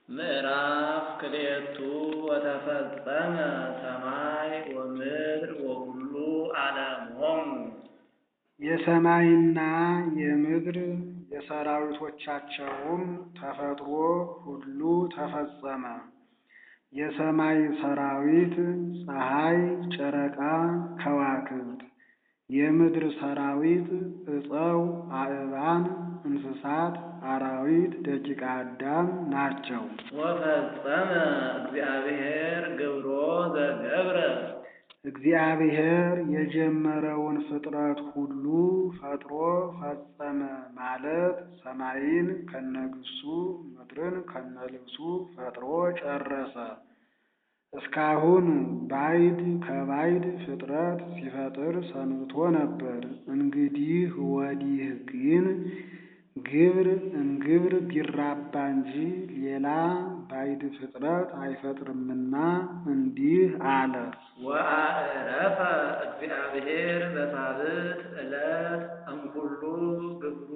ምዕራፍ ክልኤቱ ወተፈጸመ ሰማይ ወምድር ወኩሉ ዓለሞሙ። የሰማይና የምድር የሰራዊቶቻቸውም ተፈጥሮ ሁሉ ተፈጸመ። የሰማይ ሰራዊት ፀሐይ፣ ጨረቃ፣ ከዋክብት፣ የምድር ሰራዊት ዕፀው፣ አእባን፣ እንስሳት፣ አራዊት፣ ደቂቀ አዳም ናቸው። ወፈጸመ እግዚአብሔር ግብሮ ዘገብረ። እግዚአብሔር የጀመረውን ፍጥረት ሁሉ ፈጥሮ ፈጸመ ማለት ሰማይን ከነግሱ ምድርን ከነልብሱ ፈጥሮ ጨረሰ። እስካሁን ባዕድ ከባዕድ ፍጥረት ሲፈጥር ሰንብቶ ነበር። እንግዲህ ወዲህ ግን ግብር እንግብር ቢራባ እንጂ ሌላ ባዕድ ፍጥረት አይፈጥርምና እንዲህ አለ። ወአዕረፈ እግዚአብሔር በሳብዕት ዕለት እምኩሉ ግብሩ።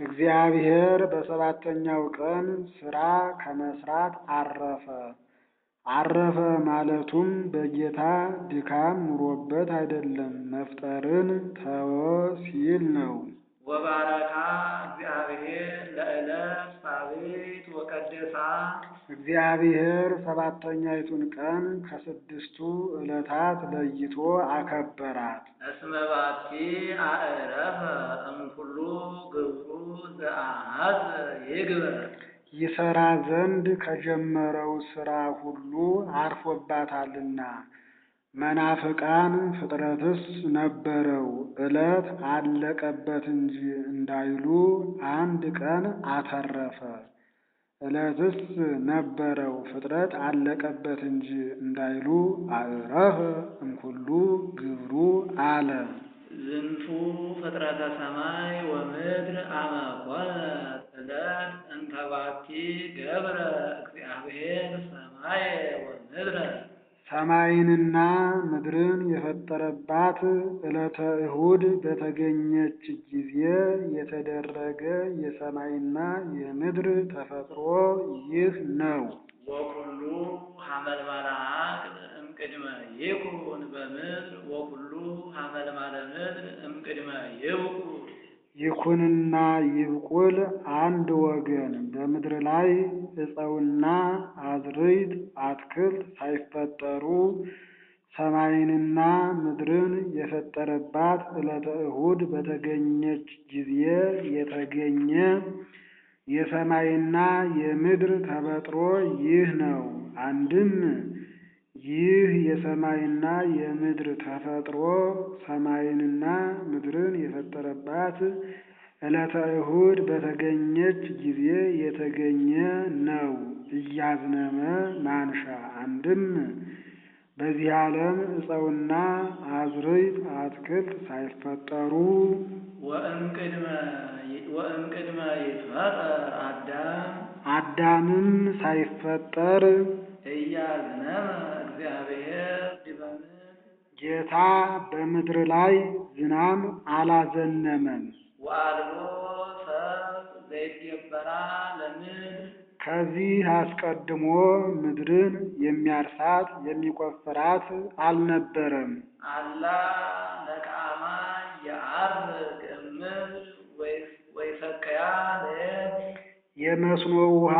እግዚአብሔር በሰባተኛው ቀን ሥራ ከመስራት አረፈ። አረፈ ማለቱም በጌታ ድካም ኑሮበት አይደለም፣ መፍጠርን ተወ ሲል ነው። ወባረካ እግዚአብሔር ለዕለት ሳብዕት ወቀደሳ። እግዚአብሔር ሰባተኛይቱን ቀን ከስድስቱ ዕለታት ለይቶ አከበራት። እስመ ባቲ አዕረፈ እምኩሉ ግብሩ ዘአኀዘ ይግበር። ይሠራ ዘንድ ከጀመረው ሥራ ሁሉ አርፎባታልና። መናፍቃን ፍጥረትስ ነበረው ዕለት አለቀበት እንጂ እንዳይሉ አንድ ቀን አተረፈ። ዕለትስ ነበረው ፍጥረት አለቀበት እንጂ እንዳይሉ አዕረፈ እምኩሉ ግብሩ አለ። ዝንቱ ፍጥረተ ሰማይ ወምድር አመ ኮነት ዕለት እንተ ባቲ ገብረ እግዚአብሔር ሰማየ ወምድረ። ሰማይንና ምድርን የፈጠረባት ዕለተ እሁድ በተገኘች ጊዜ የተደረገ የሰማይና የምድር ተፈጥሮ ይህ ነው። ወኩሉ ሐመልማለ ዐቅል እምቅድመ ይኩን በምድር ወኩሉ ሐመልማለ ምድር እምቅድመ ይብቁ። ይኩንና ይብቁል አንድ ወገን በምድር ላይ ዕፀውና አዝርዕት አትክልት ሳይፈጠሩ ሰማይንና ምድርን የፈጠረባት ዕለተ እሁድ በተገኘች ጊዜ የተገኘ የሰማይና የምድር ተፈጥሮ ይህ ነው። አንድም ይህ የሰማይና የምድር ተፈጥሮ ሰማይንና ምድርን የፈጠረባት ዕለተ እሁድ በተገኘች ጊዜ የተገኘ ነው። እያዝነመ ማንሻ። አንድም በዚህ ዓለም ዕፀውና አዝርዕት አትክልት ሳይፈጠሩ ወእምቅድመ ይትፈጠር አዳምም ሳይፈጠር እያዝነመ እግዚአብሔር ዲበ ምድር። ጌታ በምድር ላይ ዝናም አላዘነመም። ወአልቦ ሰብ ዘይትገበራ ለምድር። ከዚህ አስቀድሞ ምድርን የሚያርሳት የሚቆፍራት አልነበረም። አላ ለቃማ የዐርግ እምድር ወይሰቅያ ለየብስ። የመስኖ ውሃ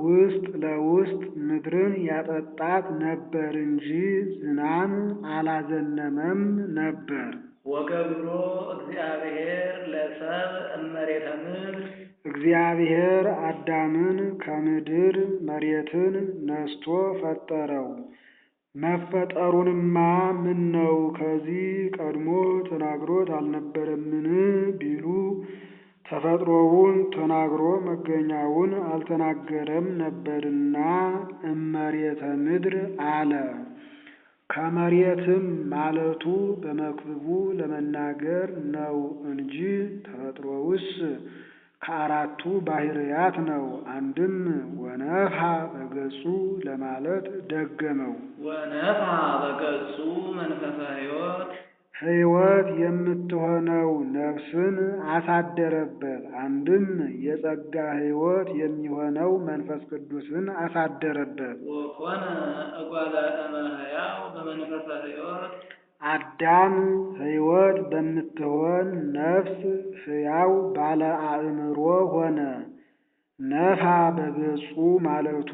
ውስጥ ለውስጥ ምድርን ያጠጣት ነበር እንጂ ዝናም አላዘነመም ነበር። ወገብሮ እግዚአብሔር ለሰብእ እመሬተ ምድር። እግዚአብሔር አዳምን ከምድር መሬትን ነስቶ ፈጠረው። መፈጠሩንማ ምነው ከዚህ ቀድሞ ተናግሮት አልነበረምን ቢሉ ተፈጥሮውን ተናግሮ መገኛውን አልተናገረም ነበርና እመሬተ ምድር አለ። ከመሬትም ማለቱ በመክብቡ ለመናገር ነው እንጂ ተፈጥሮውስ ከአራቱ ባህርያት ነው። አንድም ወነፍሐ በገጹ ለማለት ደገመው። ወነፍሐ በገጹ መንፈሰ ሕይወት። ሕይወት የምትሆነው ነፍስን አሳደረበት። አንድም የጸጋ ሕይወት የሚሆነው መንፈስ ቅዱስን አሳደረበት። ወኮነ እጓለ እመሕያው በመንፈሰ ሕይወት አዳም ሕይወት በምትሆን ነፍስ ሕያው ባለ አእምሮ ሆነ። ነፋ በገጹ ማለቱ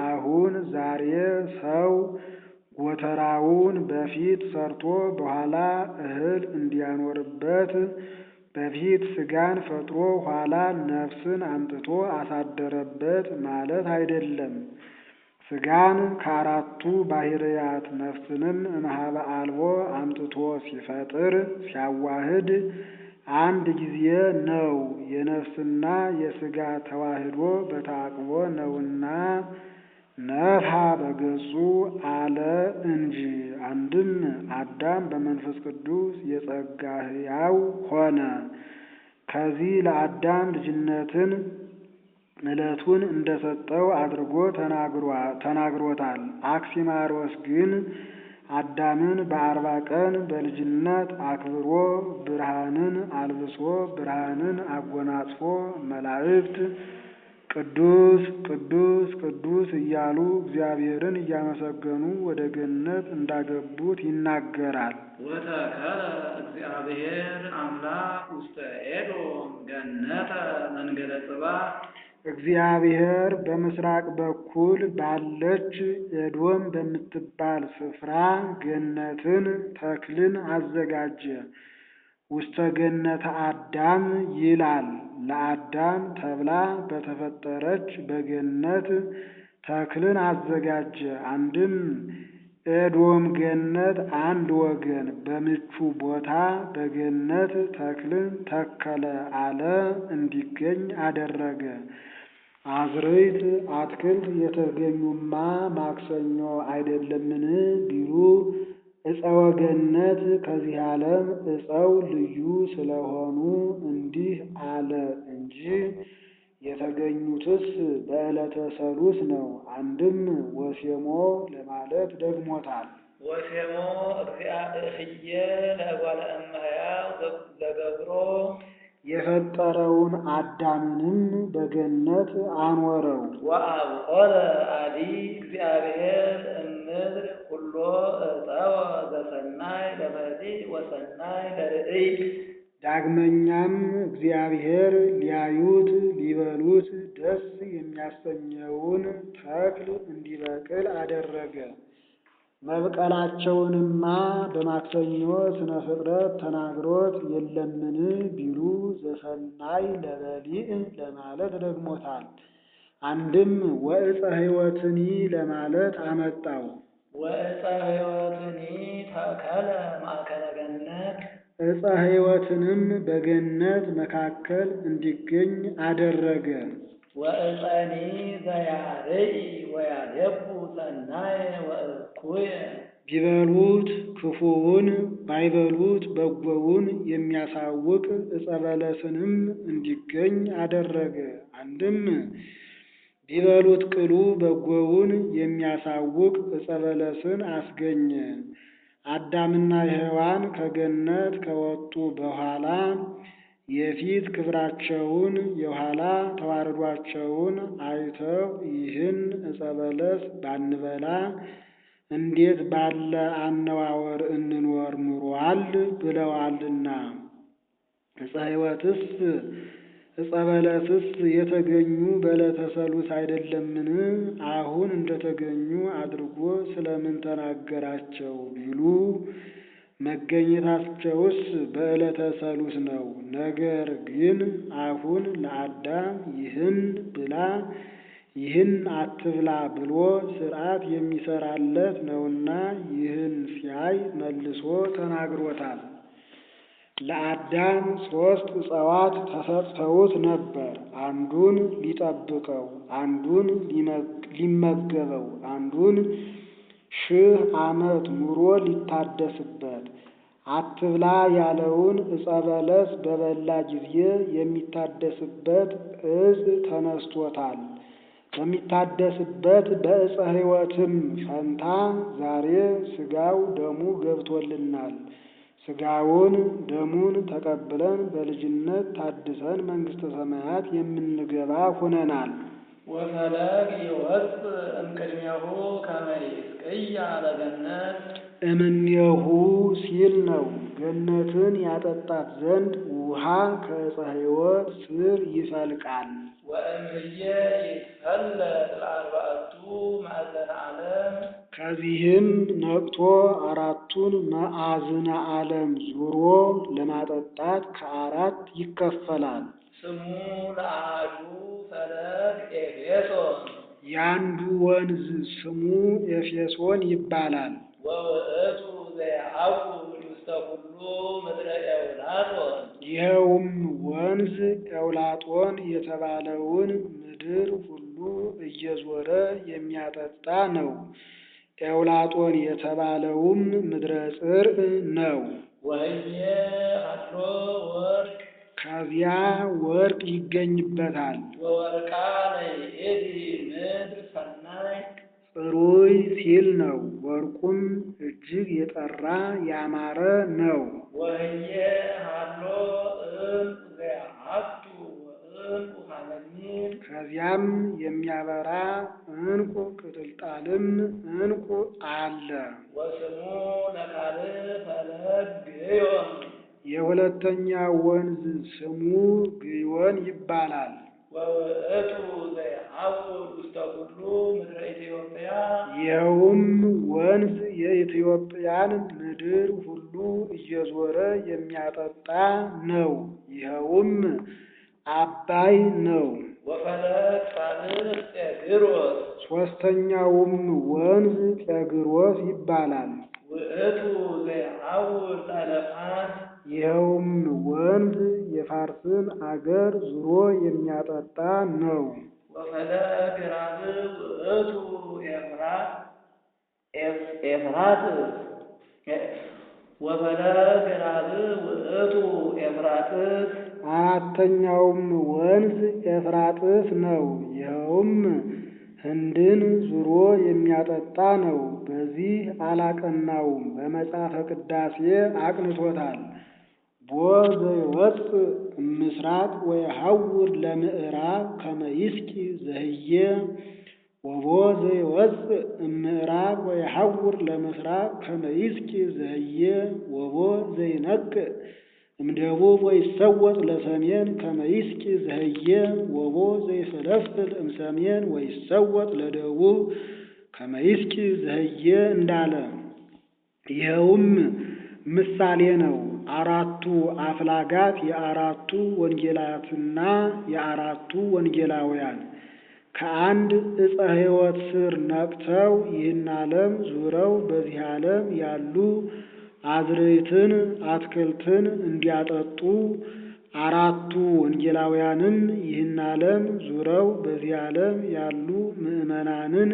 አሁን ዛሬ ሰው ጎተራውን በፊት ሰርቶ በኋላ እህል እንዲያኖርበት በፊት ሥጋን ፈጥሮ ኋላ ነፍስን አምጥቶ አሳደረበት ማለት አይደለም። ሥጋን ከአራቱ ባሕርያት ነፍስንም እምኀበ አልቦ አምጥቶ ሲፈጥር ሲያዋህድ አንድ ጊዜ ነው። የነፍስና የሥጋ ተዋህዶ በተዓቅቦ ነውና ነፍሐ በገጹ አለ እንጂ። አንድም አዳም በመንፈስ ቅዱስ የጸጋ ሕያው ሆነ። ከዚህ ለአዳም ልጅነትን ዕለቱን እንደሰጠው አድርጎ ተናግሮታል። አክሲማሮስ ግን አዳምን በ40 ቀን በልጅነት አክብሮ ብርሃንን አልብሶ ብርሃንን አጎናጽፎ መላእክት ቅዱስ ቅዱስ ቅዱስ እያሉ እግዚአብሔርን እያመሰገኑ ወደ ገነት እንዳገቡት ይናገራል። ወተከለ እግዚአብሔር አምላክ ውስተ ኤዶም ገነተ መንገለ ጽባሕ እግዚአብሔር በምስራቅ በኩል ባለች ኤዶም በምትባል ስፍራ ገነትን ተክልን አዘጋጀ። ውስተ ገነተ አዳም ይላል። ለአዳም ተብላ በተፈጠረች በገነት ተክልን አዘጋጀ። አንድም ኤዶም ገነት አንድ ወገን በምቹ ቦታ በገነት ተክልን ተከለ አለ እንዲገኝ አደረገ። አዝርዕት አትክልት የተገኙማ ማክሰኞ አይደለምን ቢሉ ዕፀ ገነት ከዚህ ዓለም ዕፀው ልዩ ስለሆኑ እንዲህ አለ እንጂ የተገኙትስ በዕለተ ሰሉስ ነው። አንድም ወሴሞ ለማለት ደግሞታል። ወሴሞ እግዚአብሔር ለእጓለ እመሕያው ዘገብሮ የፈጠረውን አዳምንም በገነት አኖረው። ወአብቆለ አዲ እግዚአብሔር እምድር ኩሎ ዕፀወ ዘሰናይ ለበሊዕ ወሰናይ ለርእይ ዳግመኛም እግዚአብሔር ሊያዩት ሊበሉት ደስ የሚያሰኘውን ተክል እንዲበቅል አደረገ። መብቀላቸውንማ በማክሰኞ ስነ ፍጥረት ተናግሮት የለምን ቢሉ ዘሰናይ ለበሊዕ ለማለት ደግሞታል። አንድም ወዕፀ ሕይወትኒ ለማለት አመጣው። ወዕፀ ሕይወትኒ ተከለ ማእከለ ገነት ዕፀ ሕይወትንም በገነት መካከል እንዲገኝ አደረገ። ወዕፀኒ ዘያርኢ ወያደቡ ሰናየ ወእኩየ ቢበሉት ክፉውን ባይበሉት በጎውን የሚያሳውቅ ዕፀ በለስንም እንዲገኝ አደረገ። አንድም ቢበሉት ቅሉ በጎውን የሚያሳውቅ ዕፀ በለስን አስገኘ። አዳምና ሔዋን ከገነት ከወጡ በኋላ የፊት ክብራቸውን የኋላ ተዋረዷቸውን አይተው ይህን ዕፀ በለስ ባንበላ እንዴት ባለ አነዋወር እንኖር ኑሯል ብለዋልና። ዕፀ ሕይወትስ ዕፀ በለስስ የተገኙ በዕለተ ሰሉስ አይደለምን? አሁን እንደተገኙ አድርጎ ስለምን ተናገራቸው ቢሉ መገኘታቸውስ በዕለተ ሰሉስ ነው። ነገር ግን አሁን ለአዳም ይህን ብላ ይህን አትብላ ብሎ ሥርዓት የሚሰራለት ነውና ይህን ሲያይ መልሶ ተናግሮታል። ለአዳም 3 ዕፀዋት ተሰጥተውት ነበር። አንዱን ሊጠብቀው፣ አንዱን ሊመገበው፣ አንዱን 1000 ዓመት ኑሮ ሊታደስበት። አትብላ ያለውን ዕፀ በለስ በበላ ጊዜ የሚታደስበት ዕፅ ተነስቶታል። በሚታደስበት በዕፀ ሕይወትም ፈንታ ዛሬ ሥጋው ደሙ ገብቶልናል። ሥጋውን ደሙን ተቀብለን በልጅነት ታድሰን መንግሥተ ሰማያት የምንገባ ሆነናል። ወፈለግ ይወፅእ እምቅድሜሁ ከመ ይስቅያ ለገነት እምኔሁ ሲል ነው። ገነትን ያጠጣት ዘንድ ውሃ ከዕፀ ሕይወት ስር ይፈልቃል። ወእምየ ይትፈለጥ ለአርባዕቱ ማዕዘነ ዓለም ከዚህም ነቅቶ አራቱን ማዕዝነ ዓለም ዙሮ ለማጠጣት ከአራት ይከፈላል። ስሙ ለአሐዱ ፈለግ ኤፌሶን የአንዱ ወንዝ ስሙ ኤፌሶን ይባላል። ወውእቱ ዘየዐውድ ውስተ ኩሉ ምድረ ኤውላጦን ይኸውም ወንዝ ኤውላጦን የተባለውን ምድር ሁሉ እየዞረ የሚያጠጣ ነው። ኤውላጦን የተባለውም ምድረ ጽርዕ ነው። ወህየ ሀሎ ወርቅ ከዚያ ወርቅ ይገኝበታል። ወወርቃ ለይእቲ ምድር ሰናይ ጽሩይ ሲል ነው። ወርቁም እጅግ የጠራ ያማረ ነው። ወህየ ሀሎ ዕንቁ ዘያሐቱ ወዕንቁ ሐመልሚል ከዚያም የሚያበራ ዕንቁ ቅጥልጣልም ዕንቁ አለ። ወስሙ ለካልእ ፈለግ ግዮን የሁለተኛው ወንዝ ስሙ ግዮን ይባላል። ወውእቱ ዘየዐውድ ውስተ ኩሉ ምድረ ኢትዮጵያ ይኸውም ወንዝ የኢትዮጵያን ምድር ሁሉ እየዞረ የሚያጠጣ ነው። ይኸውም አባይ ነው። ወፈለግ ሳልስ ጤግሮስ ሦስተኛውም ወንዝ ጤግሮስ ይባላል። ውእቱ ዘየዐውድ ላለፋት ይኸውም ወንዝ የፋርስን አገር ዙሮ የሚያጠጣ ነው። ወፈለግ ራብዕ ውእቱ ኤፍራጥስ ወፈለግ ራብዕ ውእቱ ኤፍራጥስ አራተኛውም ወንዝ ኤፍራጥስ ነው። ይኸውም ህንድን ዙሮ የሚያጠጣ ነው። በዚህ አላቀናውም፣ በመጽሐፈ ቅዳሴ አቅንቶታል። ቦ ዘይወፅእ እምሥራቅ ወየሐውር ለምዕራብ ከመ ይስቂ ዘህየ ወቦ ዘይወፅእ እምዕራብ ወየሐውር ለምሥራቅ ከመ ይስቂ ዘህየ ወቦ ዘይነቅዕ እምደቡብ ወይሰወጥ ለሰሜን ከመ ይስቂ ዘህየ ወቦ ዘይፈለፍል እምሰሜን ወይሰወጥ ለደቡብ ከመ ይስቂ ዘህየ እንዳለ። ይኸውም ምሳሌ ነው። አራቱ አፍላጋት የአራቱ ወንጌላትና የአራቱ ወንጌላውያን ከአንድ ዕፀ ሕይወት ስር ነቅተው ይህን ዓለም ዙረው በዚህ ዓለም ያሉ አዝርዕትን አትክልትን እንዲያጠጡ፣ አራቱ ወንጌላውያንም ይህን ዓለም ዙረው በዚህ ዓለም ያሉ ምዕመናንን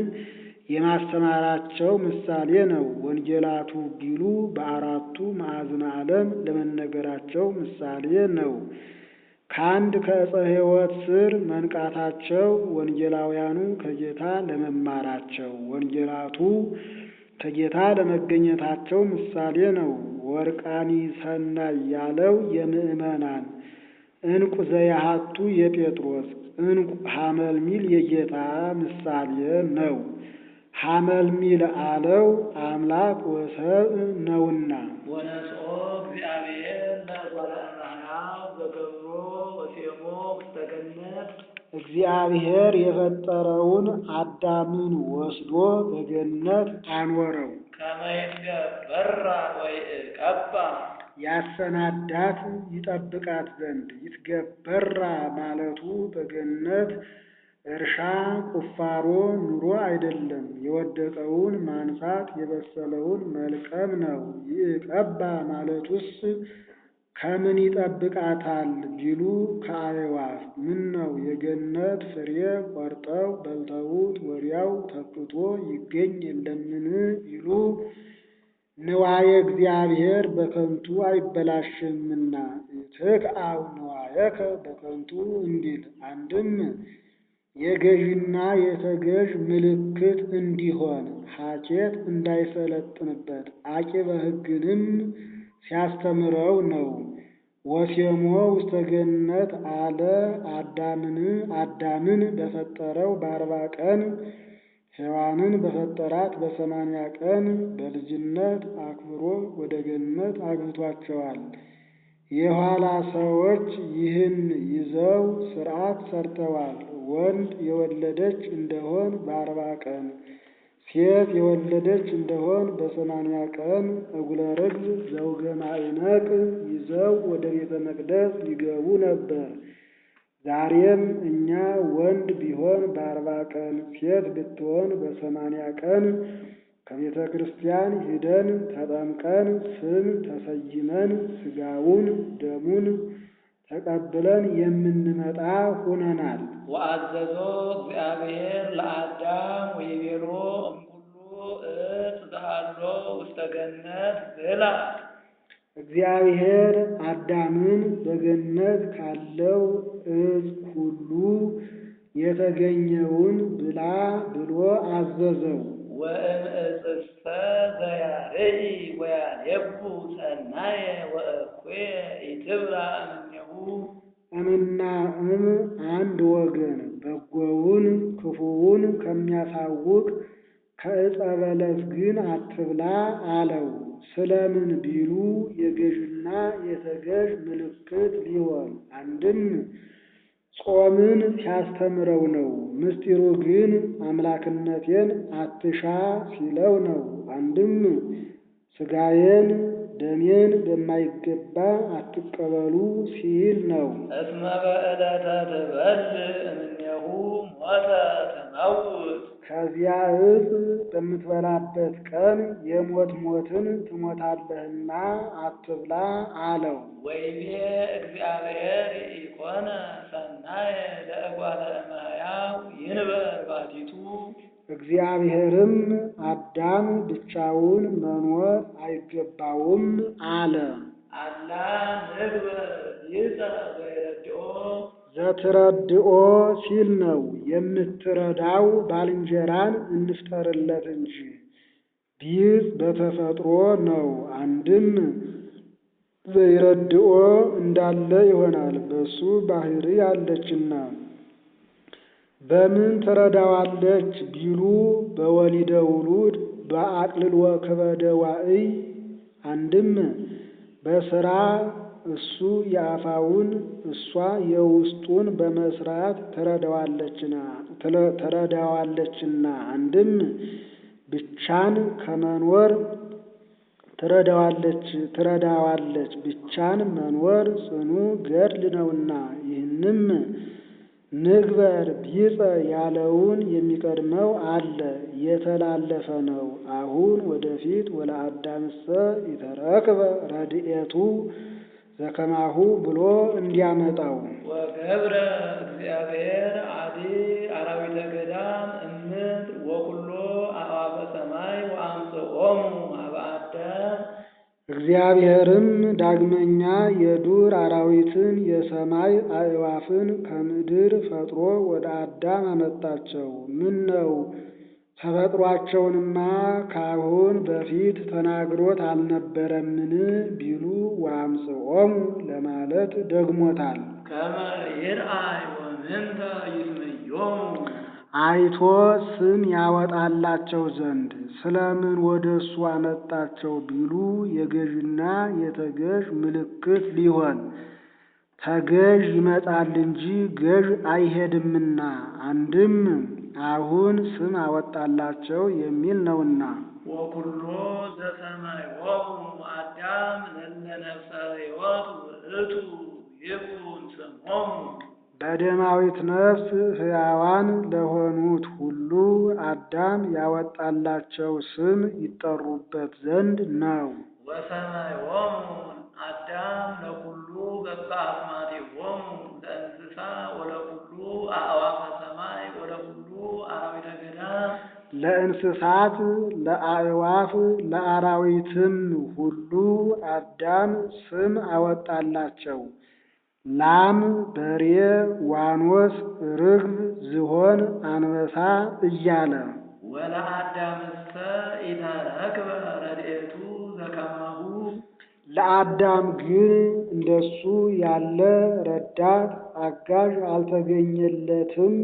የማስተማራቸው ምሳሌ ነው። ወንጌላቱ ቢሉ በአራቱ ማዕዝነ ዓለም ለመነገራቸው ምሳሌ ነው። ከአንድ ከዕፀ ሕይወት ስር መንቃታቸው ወንጌላውያኑ ከጌታ ለመማራቸው፣ ወንጌላቱ ከጌታ ለመገኘታቸው ምሳሌ ነው። ወርቃኒ ሰናይ ያለው የምዕመናን፣ ዕንቁ ዘያሐቱ የጴጥሮስ፣ ዕንቁ ሐመልሚል የጌታ ምሳሌ ነው። ሐመልሚል አለው አምላክ ወሰብ ነውና። ወነስኦ እግዚአብሔር ለጓለ እመሕያው ዘገብሮ ወሴሞ ውስተ ገነት እግዚአብሔር የፈጠረውን አዳምን ወስዶ በገነት አኖረው። ከመ ይትገበራ ወይእቀባ ያሰናዳት ይጠብቃት ዘንድ። ይትገበራ ማለቱ በገነት እርሻ ቁፋሮ ኑሮ አይደለም፣ የወደቀውን ማንሳት የበሰለውን መልቀም ነው። ይእቀባ ማለቱስ ከምን ይጠብቃታል ቢሉ ከአዕዋፍ። ምን ነው የገነት ፍሬ ቆርጠው በልተውት ወዲያው ተክቶ ይገኝ የለምን ቢሉ ንዋየ እግዚአብሔር በከንቱ አይበላሽምና ትክአው ንዋየከ በከንቱ እንዲል። አንድም የገዥና የተገዥ ምልክት እንዲሆን ሐኬት እንዳይሰለጥንበት፣ አቂበ ሕግንም ሲያስተምረው ነው። ወሴሞ ውስተ ገነት አለ አዳምን በፈጠረው በ40 ቀን ሔዋንን በፈጠራት በ80 ቀን በልጅነት አክብሮ ወደ ገነት አግብቷቸዋል። የኋላ ሰዎች ይህን ይዘው ሥርዓት ሰርተዋል። ወንድ የወለደች እንደሆን በ40 ቀን ሴት የወለደች እንደሆን በ80 ቀን እጉለ ርግብ ዘውገ ማዕነቅ ይዘው ወደ ቤተ መቅደስ ይገቡ ነበር። ዛሬም እኛ ወንድ ቢሆን በ40 ቀን ሴት ብትሆን በ80 ቀን ከቤተ ክርስቲያን ሂደን ተጠምቀን ስም ተሰይመን ሥጋውን ደሙን ተቀብለን የምንመጣ ሆነናል። ወአዘዞ እግዚአብሔር ለአዳም ወይቤሎ እምኩሉ ዕፅ ዘሃሎ ውስተ ገነት ብላ። እግዚአብሔር አዳምን በገነት ካለው ዕፅ ሁሉ የተገኘውን ብላ ብሎ አዘዘው። ወእምዕፅስተ ዘያርኢ ወያሌቡ ሰናየ ወእኩየ ኢትብላ እምኔሁ። እምና አንድ ወገን በጎውን ክፉውን ከሚያሳውቅ ከዕፀ በለስ ግን አትብላ አለው። ስለምን ቢሉ የገዥና የተገዥ ምልክት ሊሆን አንድም ጾምን ሲያስተምረው ነው። ምስጢሩ ግን አምላክነቴን አትሻ ሲለው ነው። አንድም ሥጋዬን ደሜን በማይገባ አትቀበሉ ሲል ነው። እስመ በዕለተ ትበልዕ እምኔሁ ሞተ ትመውት። ከዚያ ዕፅ በምትበላበት ቀን የሞት ሞትን ትሞታለህና አትብላ አለው። ወይቤ እግዚአብሔር ኢኮነ ሰናየ ለእጓለ እመሕያው ይንበር ባቲቱ። እግዚአብሔርም አዳም ብቻውን መኖር አይገባውም አለ። አላ ንግበር ይእተ ዘይረድኦ። ዘትረድኦ ሲል ነው። የምትረዳው ባልንጀራን እንፍጠርለት እንጂ። ቢጽ በተፈጥሮ ነው። አንድም ዘይረድኦ እንዳለ ይሆናል፣ በሱ ባህሪ አለችና። በምን ትረዳዋለች ቢሉ በወሊደ ውሉድ በአቅልሎ ክበደ ዋዕይ። አንድም በሥራ እሱ የአፋውን እሷ የውስጡን በመስራት ትረዳዋለችና። አንድም ብቻን ከመኖር ትረዳዋለች ብቻን መኖር ጽኑ ገድል ነውና። ይህንም ንግበር ቢጸ ያለውን የሚቀድመው አለ፣ የተላለፈ ነው። አሁን ወደፊት ወለአዳምሰ ይተረክበ ረድኤቱ ዘከማሁ ብሎ እንዲያመጣው። ወገብረ እግዚአብሔር አዲ አራዊተ ገዳም እምድር ወኩሎ አዕዋፈ ሰማይ ወአምጽኦሙ ኀበ አዳም። እግዚአብሔርም ዳግመኛ የዱር አራዊትን የሰማይ አዕዋፍን ከምድር ፈጥሮ ወደ አዳም አመጣቸው። ምን ነው ተፈጥሯቸውንማ ካሁን በፊት ተናግሮት አልነበረምን ቢሉ ወአምጽኦሙ ለማለት ደግሞታል። ከመ ይርአይ ወምንተ ይስምዮሙ። አይቶ ስም ያወጣላቸው ዘንድ። ስለምን ወደ እሱ አመጣቸው ቢሉ የገዥና የተገዥ ምልክት ሊሆን፣ ተገዥ ይመጣል እንጂ ገዥ አይሄድምና። አንድም አሁን ስም አወጣላቸው የሚል ነውና። ወኩሎ ዘሰማዮሙ አዳም ለእለ ነፍሰ ሕይወት ውእቱ ይኩን ስሞሙ። በደማዊት ነፍስ ሕያዋን ለሆኑት ሁሉ አዳም ያወጣላቸው ስም ይጠሩበት ዘንድ ነው። ወሰማዮሙ አዳም ለኩሉ ገጸ አስማቲሆሙ ለእንስሳ ወለኩሉ አዕዋፈ ሰማይ ወለኩሉ አራዊተ ገዳም። ለእንስሳት ለአዕዋፍ ለአራዊትም ሁሉ አዳም ስም አወጣላቸው። ላም፣ በሬ፣ ዋኖስ፣ ርግብ፣ ዝሆን፣ አንበሳ እያለ። ወለአዳምሰ ኢተረክበ ረድኤቱ ዘከማሁ። ለአዳም ግን እንደሱ ያለ ረዳት አጋዥ አልተገኘለትም፣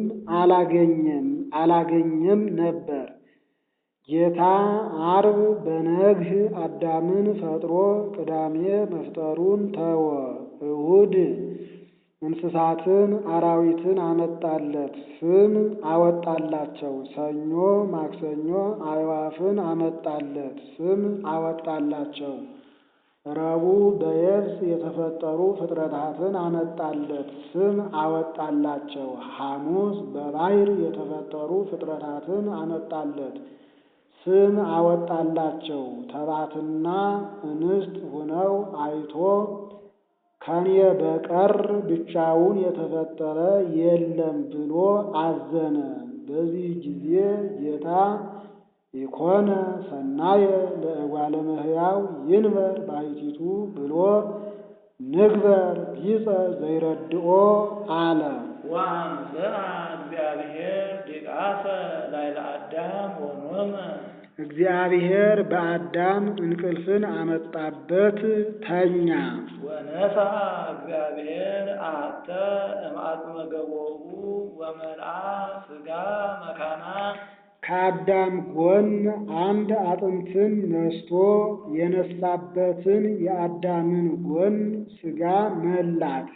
አላገኘም ነበር። ጌታ ዓርብ በነግህ አዳምን ፈጥሮ ቅዳሜ መፍጠሩን ተወ። እሁድ እንስሳትን አራዊትን አመጣለት፣ ስም አወጣላቸው። ሰኞ ማክሰኞ አዕዋፍን አመጣለት፣ ስም አወጣላቸው። ረቡዕ በየብስ የተፈጠሩ ፍጥረታትን አመጣለት፣ ስም አወጣላቸው። ሐሙስ በባሕር የተፈጠሩ ፍጥረታትን አመጣለት፣ ስም አወጣላቸው። ተባትና እንስት ሆነው አይቶ ከኔ በቀር ብቻውን የተፈጠረ የለም ብሎ አዘነ። በዚህ ጊዜ ጌታ ኢኮነ ሰናየ ለእጓለ እመሕያው ይንበር ባሕቲቱ ብሎ ንግበር ቢጸ ዘይረድኦ አለ። ወአምጽአ እግዚአብሔር ዲቃሰ ላዕለ አዳም ወኖመ። እግዚአብሔር በአዳም እንቅልፍን አመጣበት፣ ተኛ። ወነሣ እግዚአብሔር አሐተ እምአጽመ ገቦሁ ወመልአ ሥጋ መካና። ከአዳም ጎን አንድ አጥንትን ነስቶ የነሳበትን የአዳምን ጎን ሥጋ መላት።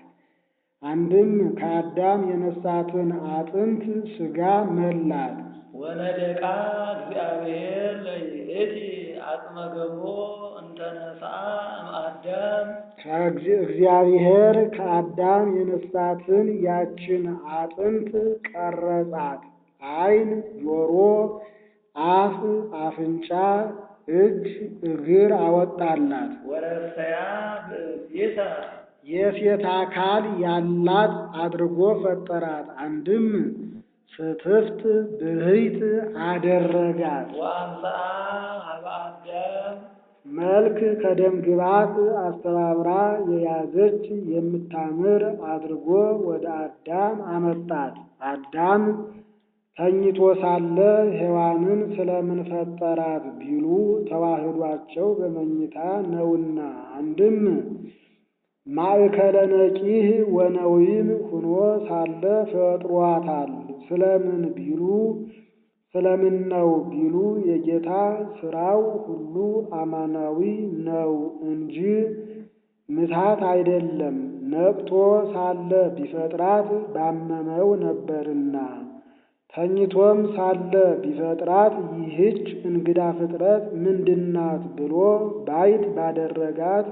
አንድም ከአዳም የነሳትን አጥንት ሥጋ መላት። ወነደቃ እግዚአብሔር ለይእቲ አጽመ ገቦ እንተ ነሣ እምአዳም። እግዚአብሔር ከአዳም የነሳትን ያችን አጥንት ቀረጻት። ዓይን፣ ጆሮ፣ አፍ፣ አፍንጫ፣ እጅ፣ እግር አወጣላት። ወረሰያ ብእሲተ የሴት አካል ያላት አድርጎ ፈጠራት። አንድም ፍትፍት ብህይት አደረጋት። ወአምጽአ ኀበ አዳም መልክ ከደም ግባት አስተባብራ የያዘች የምታምር አድርጎ ወደ አዳም አመጣት። አዳም ተኝቶ ሳለ ሔዋንን ስለምን ፈጠራት ቢሉ ተዋህዷቸው በመኝታ ነውና። አንድም ማእከለ ነቂህ ወነዊም ሁኖ ሳለ ፈጥሯታል። ስለምን ነው ቢሉ የጌታ ሥራው ሁሉ አማናዊ ነው እንጂ ምታት አይደለም። ነቅቶ ሳለ ቢፈጥራት ባመመው ነበርና። ተኝቶም ሳለ ቢፈጥራት ይህች እንግዳ ፍጥረት ምንድናት ብሎ ባይት ባደረጋት